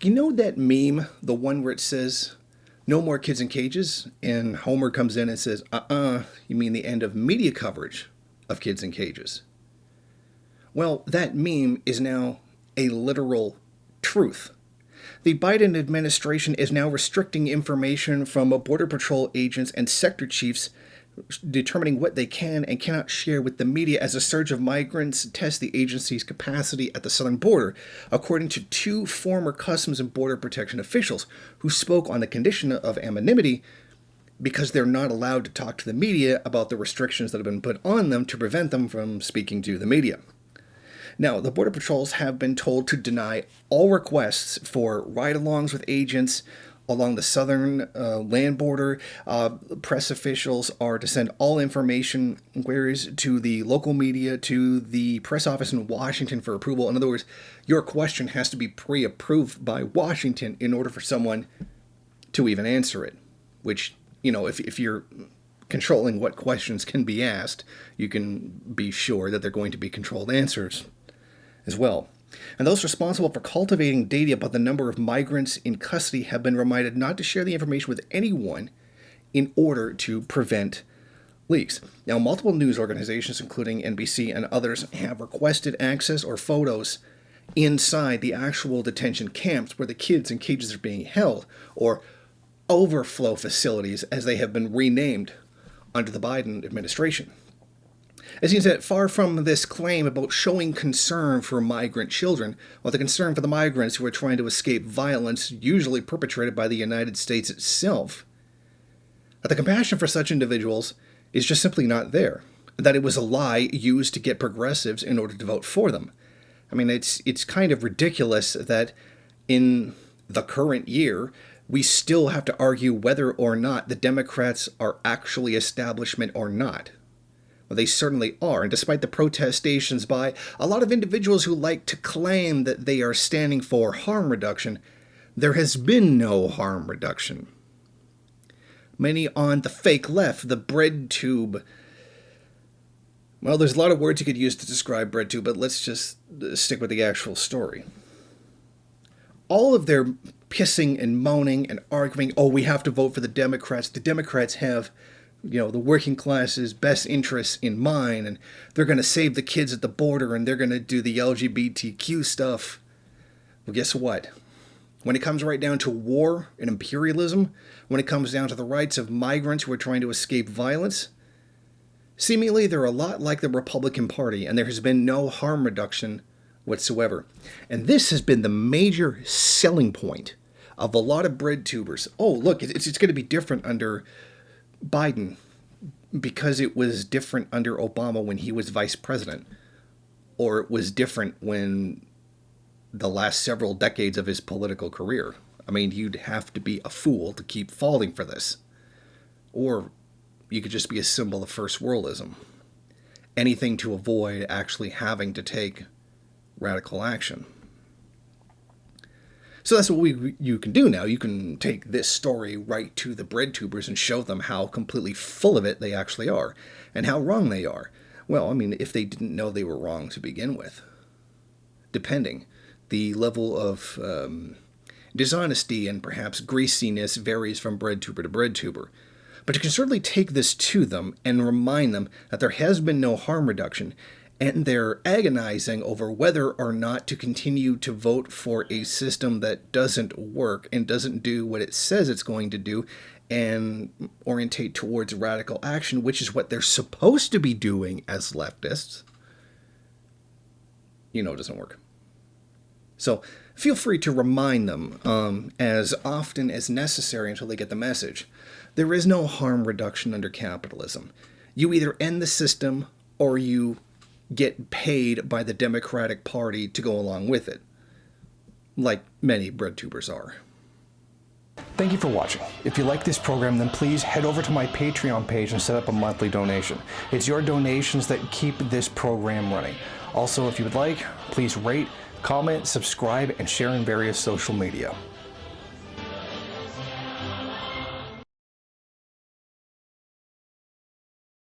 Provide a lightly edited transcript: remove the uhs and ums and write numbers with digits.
You know that meme, the one where it says, no more kids in cages, and Homer comes in and says, you mean the end of media coverage of kids in cages? Well, that meme is now a literal truth. The Biden administration is now restricting information from Border Patrol agents and sector chiefs, determining what they can and cannot share with the media as a surge of migrants test the agency's capacity at the southern border, according to two former Customs and Border Protection officials who spoke on the condition of anonymity because they're not allowed to talk to the media about the restrictions that have been put on them to prevent them from speaking to the media. Now, the Border Patrols have been told to deny all requests for ride-alongs with agents along the southern land border. Press officials are to send all information queries to the local media, to the press office in Washington for approval. In other words, your question has to be pre-approved by Washington in order for someone to even answer it. Which, if you're controlling what questions can be asked, you can be sure that they're going to be controlled answers as well. And those responsible for cultivating data about the number of migrants in custody have been reminded not to share the information with anyone in order to prevent leaks. Now, multiple news organizations, including NBC and others, have requested access or photos inside the actual detention camps where the kids in cages are being held, or overflow facilities as they have been renamed under the Biden administration. It seems that far from this claim about showing concern for migrant children, or the concern for the migrants who are trying to escape violence, usually perpetrated by the United States itself, that the compassion for such individuals is just simply not there. That it was a lie used to get progressives in order to vote for them. I mean, it's kind of ridiculous that in the current year, we still have to argue whether or not the Democrats are actually establishment or not. Well, they certainly are, and despite the protestations by a lot of individuals who like to claim that they are standing for harm reduction, there has been no harm reduction. Many on the fake left, the bread tube. Well, there's a lot of words you could use to describe bread tube, but let's just stick with the actual story. All of their pissing and moaning and arguing, we have to vote for the Democrats. The Democrats have the working class's best interests in mind, and they're going to save the kids at the border, and they're going to do the LGBTQ stuff. Well, guess what? When it comes right down to war and imperialism, when it comes down to the rights of migrants who are trying to escape violence, seemingly they're a lot like the Republican Party, and there has been no harm reduction whatsoever. And this has been the major selling point of a lot of bread tubers. Oh, look, it's going to be different under Biden because it was different under Obama when he was vice president, or it was different when the last several decades of his political career. I mean, you'd have to be a fool to keep falling for this, or you could just be a symbol of first worldism. Anything to avoid actually having to take radical action. So that's what you can do now. You can take this story right to the bread tubers and show them how completely full of it they actually are, and how wrong they are. Well, I mean, if they didn't know they were wrong to begin with. Depending. The level of dishonesty and perhaps greasiness varies from bread tuber to bread tuber. But you can certainly take this to them and remind them that there has been no harm reduction, and they're agonizing over whether or not to continue to vote for a system that doesn't work and doesn't do what it says it's going to do and orientate towards radical action, which is what they're supposed to be doing as leftists. It doesn't work. So feel free to remind them as often as necessary until they get the message. There is no harm reduction under capitalism. You either end the system or you get paid by the Democratic Party to go along with it, like many bread tubers are. Thank you for watching. If you like this program, then please head over to my Patreon page and set up a monthly donation. It's your donations that keep this program running. Also, if you would like, please rate, comment, subscribe, and share in various social media.